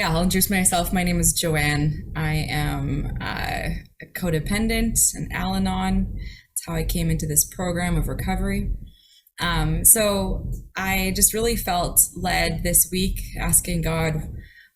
Yeah, I'll introduce myself. My name is Johanne. I am a codependent, an Al-Anon. That's how I came into this program of recovery. So I just really felt led this week asking God,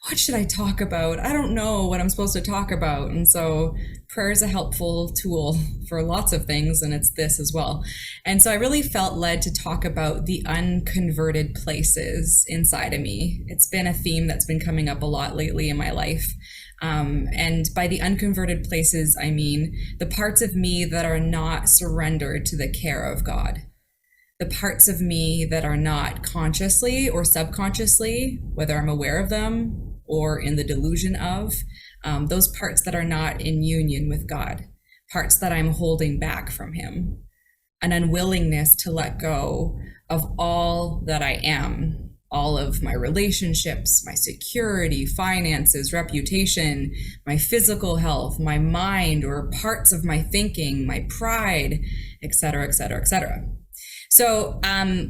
what should I talk about? I don't know what I'm supposed to talk about. And so prayer is a helpful tool for lots of things, and it's this as well. And so I really felt led to talk about the unconverted places inside of me. It's been a theme that's been coming up a lot lately in my life. And by the unconverted places, I mean the parts of me that are not surrendered to the care of God. The parts of me that are not consciously or subconsciously, whether I'm aware of them or in the delusion of, those parts that are not in union with God, parts that I'm holding back from Him, an unwillingness to let go of all that I am, all of my relationships, my security, finances, reputation, my physical health, my mind, or parts of my thinking, my pride, etc., etc., etc. So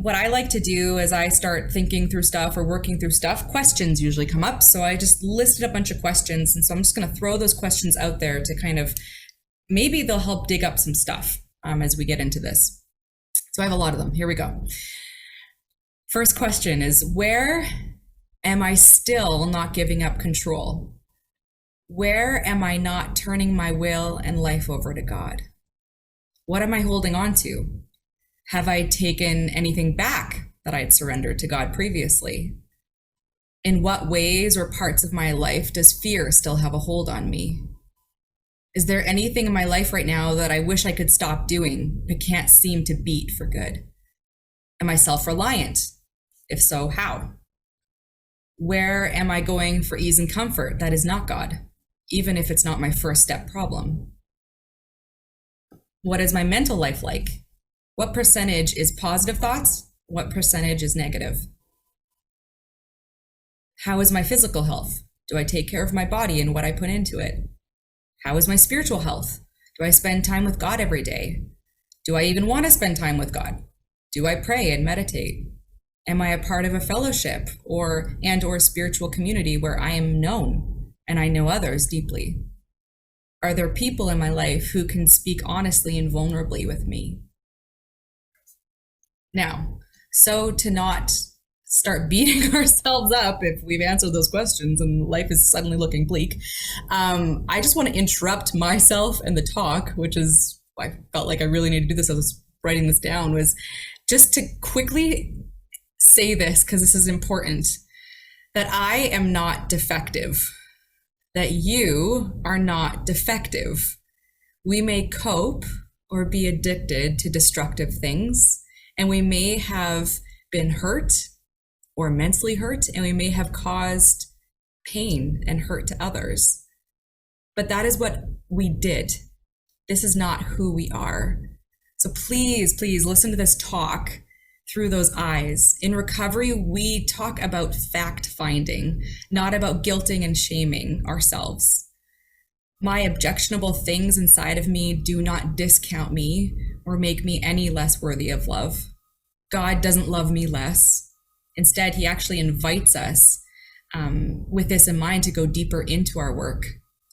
what I like to do as I start thinking through stuff or working through stuff, questions usually come up. So I just listed a bunch of questions. And so I'm just going to throw those questions out there to kind of, maybe they'll help dig up some stuff as we get into this. So I have a lot of them. Here we go. First question is, where am I still not giving up control? Where am I not turning my will and life over to God? What am I holding on to? Have I taken anything back that I had surrendered to God previously? In what ways or parts of my life does fear still have a hold on me? Is there anything in my life right now that I wish I could stop doing but can't seem to beat for good? Am I self-reliant? If so, how? Where am I going for ease and comfort that is not God, even if it's not my first step problem? What is my mental life like? What percentage is positive thoughts? What percentage is negative? How is my physical health? Do I take care of my body and what I put into it? How is my spiritual health? Do I spend time with God every day? Do I even want to spend time with God? Do I pray and meditate? Am I a part of a fellowship or spiritual community where I am known and I know others deeply? Are there people in my life who can speak honestly and vulnerably with me? Now, so to not start beating ourselves up if we've answered those questions and life is suddenly looking bleak, I just want to interrupt myself and the talk, which is, I felt like I really need to do this. I was writing this down, was just to quickly say this, because this is important, that I am not defective, that you are not defective. We may cope or be addicted to destructive things, and we may have been hurt or immensely hurt, and we may have caused pain and hurt to others. But that is what we did. This is not who we are. So please, please listen to this talk through those eyes. In recovery, we talk about fact-finding, not about guilting and shaming ourselves. My objectionable things inside of me do not discount me or make me any less worthy of love. God doesn't love me less. Instead, He actually invites us with this in mind to go deeper into our work,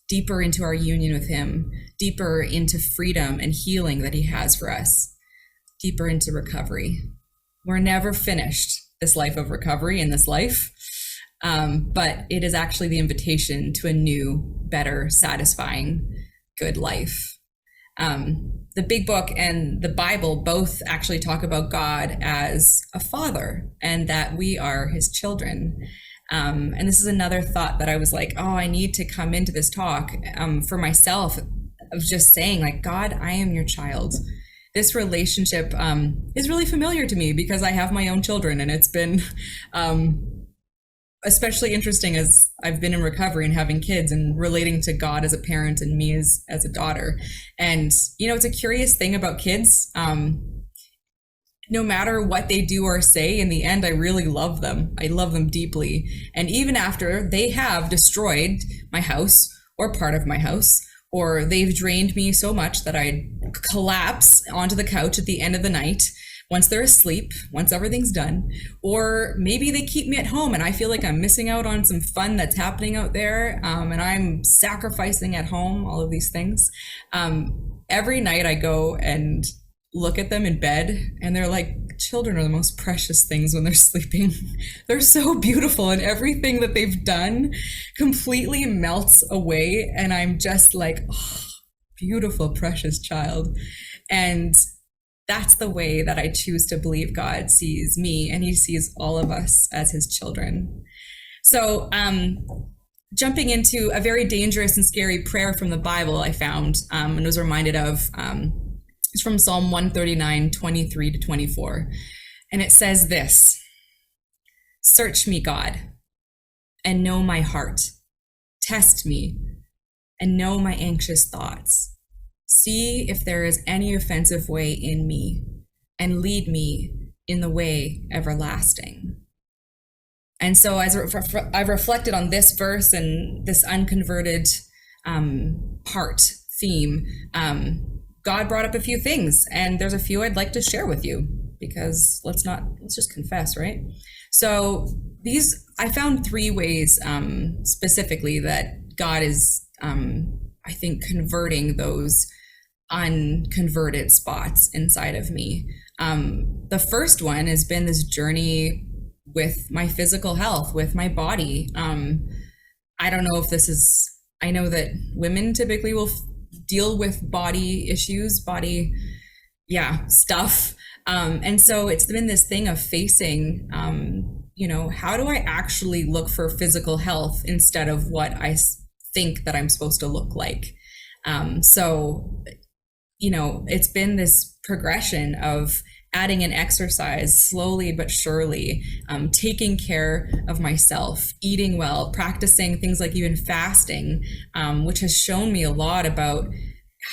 deeper into our union with Him, deeper into freedom and healing that He has for us, deeper into recovery. We're never finished this life of recovery in this life, but it is actually the invitation to a new, better, satisfying, good life. The Big Book and the Bible both actually talk about God as a father and that we are His children. And this is another thought that I was like, oh, I need to come into this talk for myself, of just saying, like, God, I am your child. This relationship is really familiar to me because I have my own children, and it's been especially interesting as I've been in recovery and having kids and relating to God as a parent and me as a daughter. And, you know, it's a curious thing about kids. No matter what they do or say, in the end, I really love them. I love them deeply. And even after they have destroyed my house or part of my house, or they've drained me so much that I collapse onto the couch at the end of the night, once they're asleep, once everything's done, or maybe they keep me at home and I feel like I'm missing out on some fun that's happening out there, and I'm sacrificing at home, all of these things. Every night I go and look at them in bed, and they're like, children are the most precious things when they're sleeping. They're so beautiful, and everything that they've done completely melts away, and I'm just like, oh, beautiful, precious child. And that's the way that I choose to believe God sees me, and he sees all of us as his children. So, jumping into a very dangerous and scary prayer from the Bible I found, and was reminded of, it's from Psalm 139, 23 to 24. And it says this: "Search me, God, and know my heart. Test me and know my anxious thoughts. See if there is any offensive way in me, and lead me in the way everlasting." And so as I've reflected on this verse and this unconverted theme, God brought up a few things, and there's a few I'd like to share with you, because let's just confess, right? So I found 3 ways specifically that God is, I think, converting those unconverted spots inside of me. The first one has been this journey with my physical health, with my body. I don't know if I know that women typically will deal with body issues, stuff. And so it's been this thing of facing, how do I actually look for physical health instead of what I think that I'm supposed to look like? It's been this progression of adding in exercise slowly but surely, taking care of myself, eating well, practicing things like even fasting, which has shown me a lot about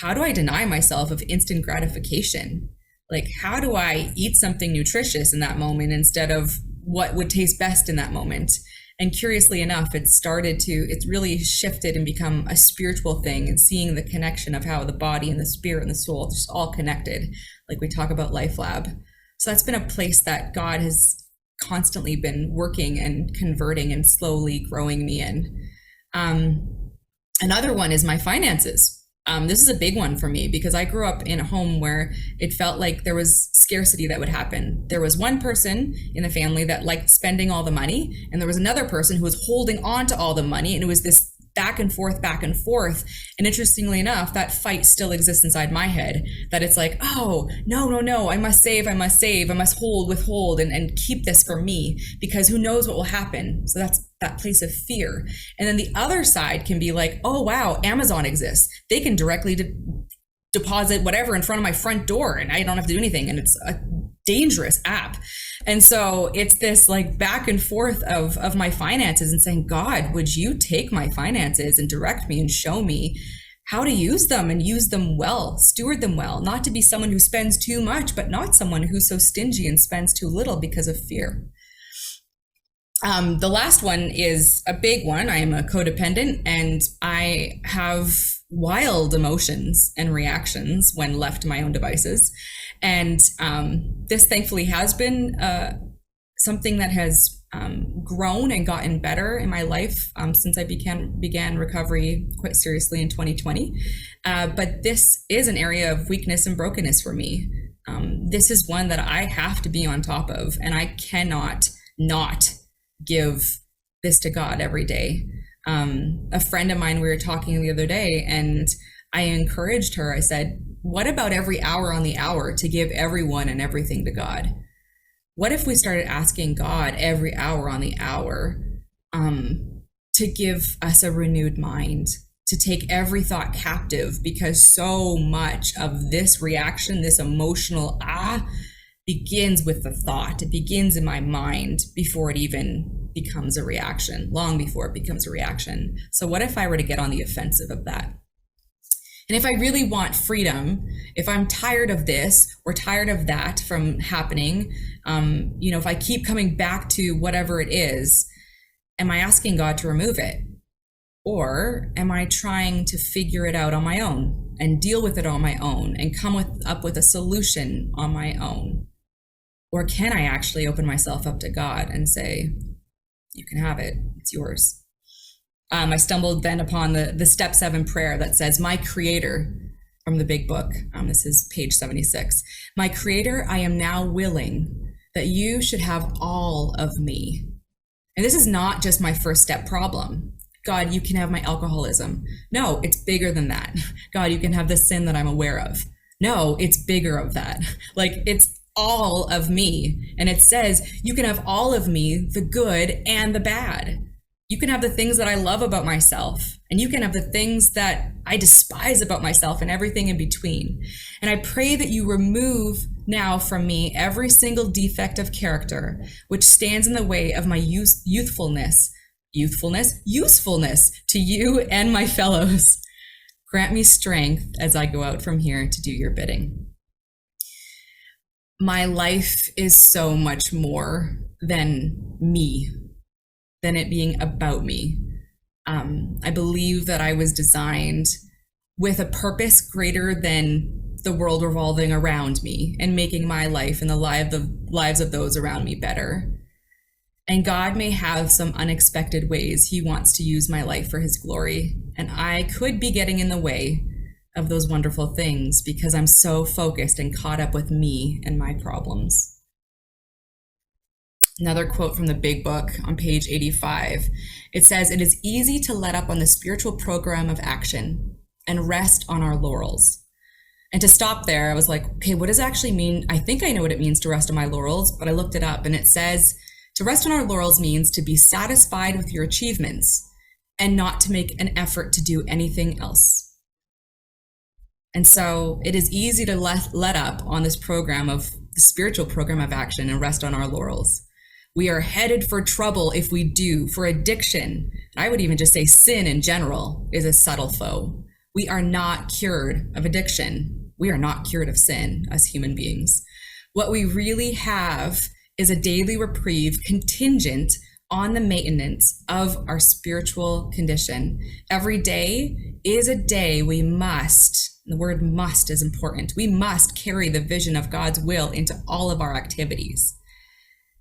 how do I deny myself of instant gratification? Like, how do I eat something nutritious in that moment instead of what would taste best in that moment? And curiously enough, it's really shifted and become a spiritual thing, and seeing the connection of how the body and the spirit and the soul are just all connected, like we talk about LifeLab. So that's been a place that God has constantly been working and converting and slowly growing me in. Another one is my finances. This is a big one for me because I grew up in a home where it felt like there was scarcity that would happen. There was one person in the family that liked spending all the money, and there was another person who was holding on to all the money, and it was this back and forth. And interestingly enough, that fight still exists inside my head, that it's like, oh, no, I must save, I must withhold and keep this for me, because who knows what will happen. So that's that place of fear. And then the other side can be like, oh, wow, Amazon exists. They can directly deposit whatever in front of my front door, and I don't have to do anything. And it's a dangerous app. And so it's this like back and forth of my finances, and saying, God, would you take my finances and direct me and show me how to use them, and use them well, steward them well, not to be someone who spends too much, but not someone who's so stingy and spends too little because of fear. The last one is a big one. I am a codependent, and I have wild emotions and reactions when left to my own devices. And this thankfully has been something that has grown and gotten better in my life since I began recovery quite seriously in 2020. But this is an area of weakness and brokenness for me. This is one that I have to be on top of, and I cannot not give this to God every day. A friend of mine, we were talking the other day, and I encouraged her. I said, what about every hour on the hour to give everyone and everything to God? What if we started asking God every hour on the hour to give us a renewed mind, to take every thought captive? Because so much of this reaction, this emotional begins with the thought. It begins in my mind before it even becomes a reaction, long before it becomes a reaction. So what if I were to get on the offensive of that? And if I really want freedom, if I'm tired of this or tired of that from happening, if I keep coming back to whatever it is, am I asking God to remove it? Or am I trying to figure it out on my own and deal with it on my own and come up with a solution on my own? Or can I actually open myself up to God and say, you can have it, it's yours? I stumbled then upon the step 7 prayer that says, my creator, from the big book. This is page 76. My creator, I am now willing that you should have all of me. And this is not just my first step problem. God, you can have my alcoholism. No, it's bigger than that. God, you can have the sin that I'm aware of. No, it's bigger of that. Like, it's all of me. And it says, you can have all of me, the good and the bad. You can have the things that I love about myself, and you can have the things that I despise about myself, and everything in between. And I pray that you remove now from me every single defect of character which stands in the way of my usefulness to you and my fellows. Grant me strength as I go out from here to do your bidding. My life is so much more than me, than it being about me. I believe that I was designed with a purpose greater than the world revolving around me and making my life and the lives of those around me better. And God may have some unexpected ways he wants to use my life for his glory. And I could be getting in the way of those wonderful things because I'm so focused and caught up with me and my problems. Another quote from the big book on page 85. It says, it is easy to let up on the spiritual program of action and rest on our laurels. And to stop there, I was like, okay, what does it actually mean? I think I know what it means to rest on my laurels, but I looked it up and it says, to rest on our laurels means to be satisfied with your achievements and not to make an effort to do anything else. And so it is easy to let up on this program of the spiritual program of action and rest on our laurels. We are headed for trouble if we do, for addiction. I would even just say sin in general is a subtle foe. We are not cured of addiction. We are not cured of sin as human beings. What we really have is a daily reprieve contingent on the maintenance of our spiritual condition. Every day is a day we must, the word must is important, we must carry the vision of God's will into all of our activities.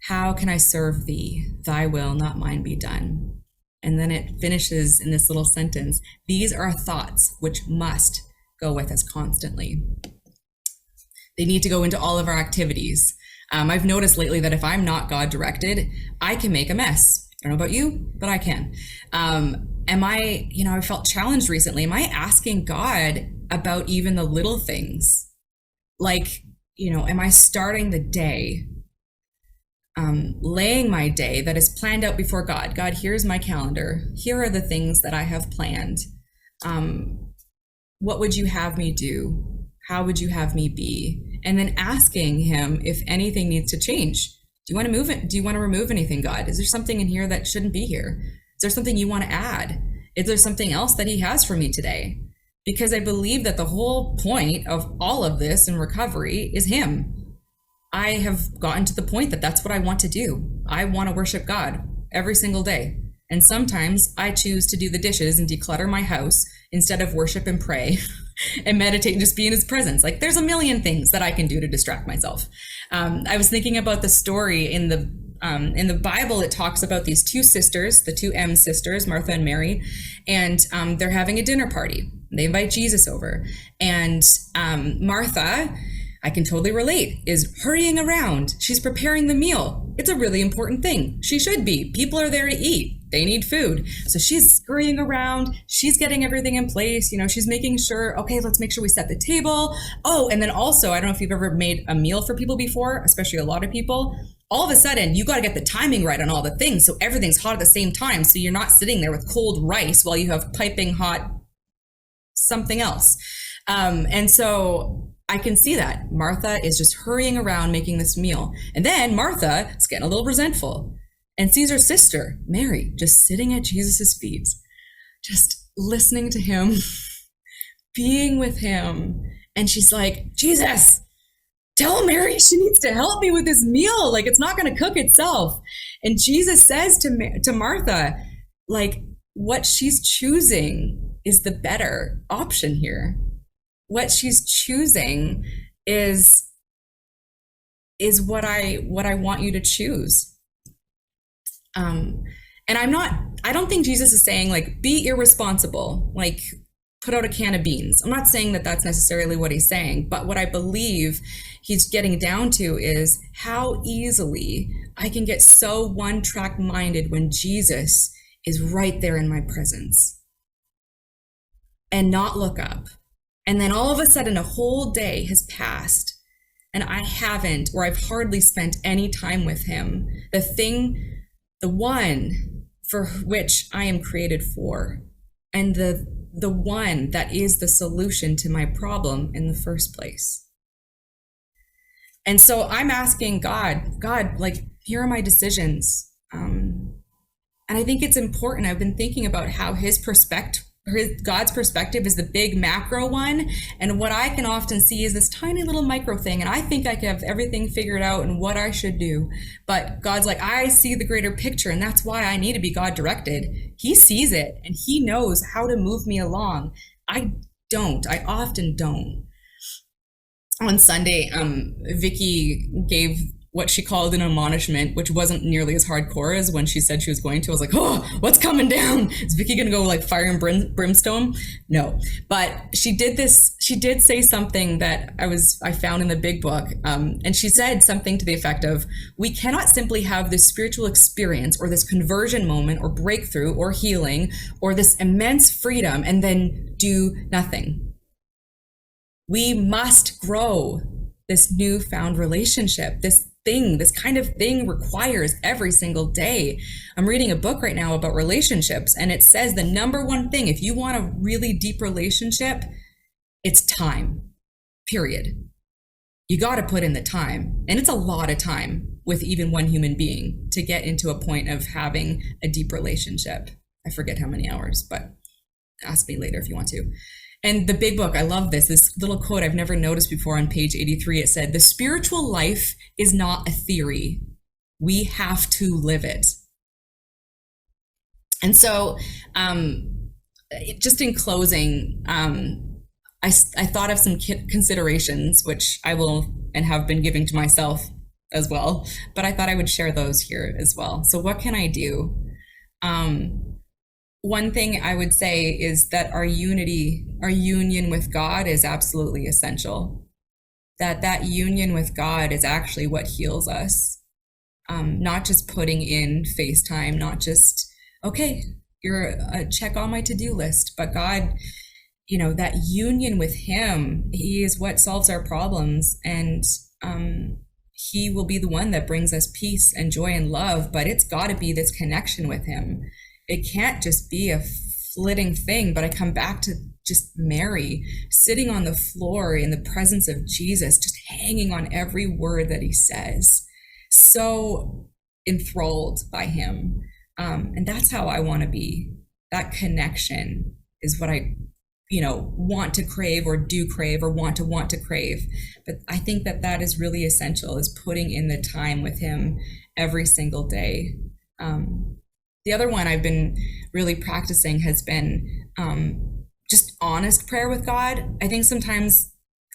How can I serve thee? Thy will, not mine, be done. And then it finishes in this little sentence. These are thoughts which must go with us constantly. They need to go into all of our activities. I've noticed lately that if I'm not God directed, I can make a mess. I don't know about you, but I can. I felt challenged recently. Am I asking God about even the little things? Like, am I starting the day, laying my day that is planned out before God? God, here's my calendar. Here are the things that I have planned. What would you have me do? How would you have me be? And then asking him if anything needs to change. Do you want to move it? Do you want to remove anything, God? Is there something in here that shouldn't be here? Is there something you want to add? Is there something else that he has for me today? Because I believe that the whole point of all of this in recovery is him. I have gotten to the point that that's what I want to do. I want to worship God every single day. And sometimes I choose to do the dishes and declutter my house instead of worship and pray and meditate and just be in his presence. Like, there's a million things that I can do to distract myself. I was thinking about the story in the Bible. It talks about these two sisters, the two M sisters, Martha and Mary, and they're having a dinner party. They invite Jesus over, and Martha, I can totally relate, is hurrying around. She's preparing the meal. It's a really important thing. She should be. People are there to eat. They need food. So she's scurrying around. She's getting everything in place. She's making sure, okay, let's make sure we set the table. Oh, and then also, I don't know if you've ever made a meal for people before, especially a lot of people. All of a sudden, you got to get the timing right on all the things. So everything's hot at the same time. So you're not sitting there with cold rice while you have piping hot something else. And so I can see that. Martha is just hurrying around making this meal. And then Martha is getting a little resentful and sees her sister, Mary, just sitting at Jesus's feet, just listening to him, being with him. And she's like, Jesus, tell Mary she needs to help me with this meal. Like, it's not going to cook itself. And Jesus says to Martha, like, what she's choosing is the better option here. What she's choosing is is what I want you to choose. And I don't think Jesus is saying like, be irresponsible, like put out a can of beans. I'm not saying that that's necessarily what he's saying, but what I believe he's getting down to is how easily I can get so one track minded when Jesus is right there in my presence and not look up. And then all of a sudden a whole day has passed and I haven't, or I've hardly spent any time with him. The one for which I am created for, and the one that is the solution to my problem in the first place. And so I'm asking God, like, here are my decisions. And I think it's important. I've been thinking about how God's perspective is the big macro one. And what I can often see is this tiny little micro thing. And I think I have everything figured out and what I should do. But God's like, I see the greater picture. And that's why I need to be God directed. He sees it and he knows how to move me along. I often don't. On Sunday, Vicky gave what she called an admonishment, which wasn't nearly as hardcore as when she said she was going to. I was like, oh, what's coming down? Is Vicky going to go like fire and brimstone? No, but she did say something that I found in the big book. And she said something to the effect of, we cannot simply have this spiritual experience or this conversion moment or breakthrough or healing or this immense freedom and then do nothing. We must grow this newfound relationship. This kind of thing requires every single day. I'm reading a book right now about relationships, and it says the number one thing, if you want a really deep relationship, it's time, period. You got to put in the time. And it's a lot of time with even one human being to get into a point of having a deep relationship. I forget how many hours, but ask me later if you want to. And the big book, I love this little quote I've never noticed before on page 83. It said, the spiritual life is not a theory. We have to live it. And so just in closing, I thought of some considerations, which I will and have been giving to myself as well, but I thought I would share those here as well. So what can I do? One thing I would say is that our union with God is absolutely essential. That union with God is actually what heals us. Not just putting in FaceTime, not just, okay, you're a check on my to-do list, but God, that union with him, he is what solves our problems. And he will be the one that brings us peace and joy and love, but it's got to be this connection with him. It can't just be a flitting thing, but I come back to just Mary sitting on the floor in the presence of Jesus, just hanging on every word that he says, so enthralled by him. And that's how I want to be. That connection is what I, want to crave or do crave or want to crave. But I think that is really essential, is putting in the time with him every single day. The other one I've been really practicing has been just honest prayer with God.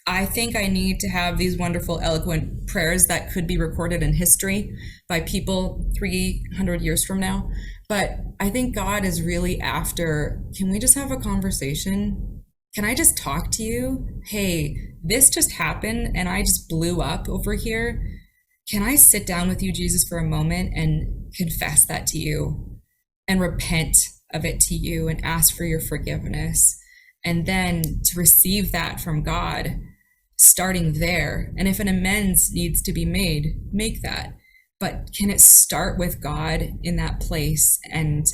I think I need to have these wonderful, eloquent prayers that could be recorded in history by people 300 years from now. But I think God is really after, can we just have a conversation? Can I just talk to you? Hey, this just happened and I just blew up over here. Can I sit down with you, Jesus, for a moment and confess that to you? And repent of it to you and ask for your forgiveness. And then to receive that from God, starting there. And if an amends needs to be made, make that. But can it start with God in that place and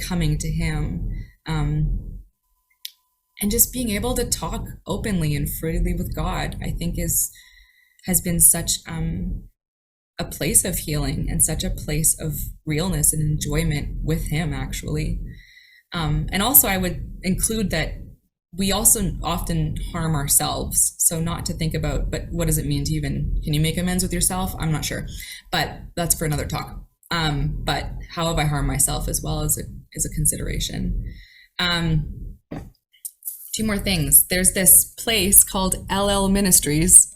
coming to him? And just being able to talk openly and freely with God, I think has been such a place of healing and such a place of realness and enjoyment with him, actually. And also I would include that we also often harm ourselves. So not to think about, but what does it mean to can you make amends with yourself? I'm not sure, but that's for another talk. But how have I harmed myself as well as a consideration? Two more things. There's this place called LL Ministries.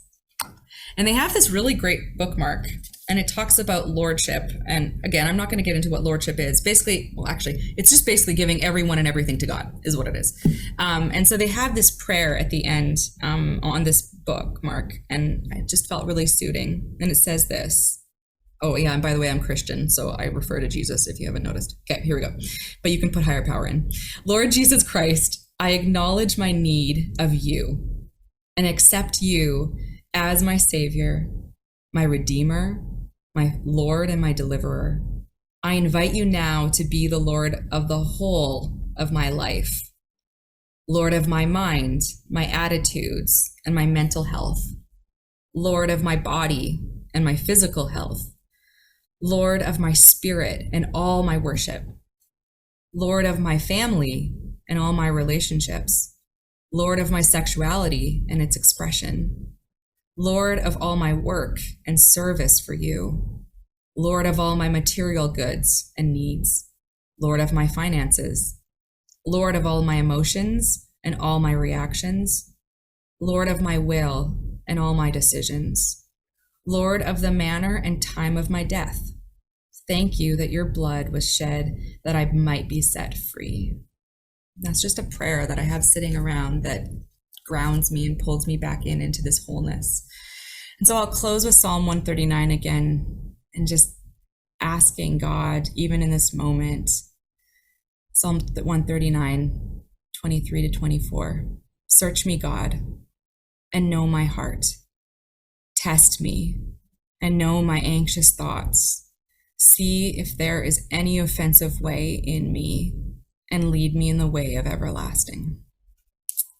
And they have this really great bookmark, and it talks about lordship. And again, I'm not going to get into what lordship is. Basically, well, actually, it's just basically giving everyone and everything to God is what it is. And so they have this prayer at the end on this bookmark, and it just felt really soothing. And it says this. Oh, yeah, and by the way, I'm Christian, so I refer to Jesus if you haven't noticed. Okay, here we go. But you can put higher power in. Lord Jesus Christ, I acknowledge my need of you and accept you as my Savior, my Redeemer, my Lord, and my Deliverer. I invite you now to be the Lord of the whole of my life, Lord of my mind, my attitudes, and my mental health, Lord of my body and my physical health, Lord of my spirit and all my worship, Lord of my family and all my relationships, Lord of my sexuality and its expression, Lord of all my work and service for you, Lord of all my material goods and needs, Lord of my finances, Lord of all my emotions and all my reactions, Lord of my will and all my decisions, Lord of the manner and time of my death. Thank you that your blood was shed that I might be set free. That's just a prayer that I have sitting around that grounds me and pulls me back into this wholeness. And so I'll close with Psalm 139 again and just asking God, even in this moment, Psalm 139, 23 to 24, search me, God, and know my heart. Test me and know my anxious thoughts. See if there is any offensive way in me, and lead me in the way of everlasting.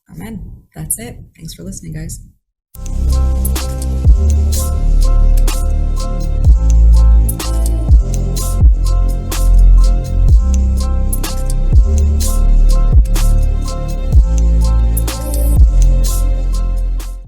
Amen. That's it. Thanks for listening, guys.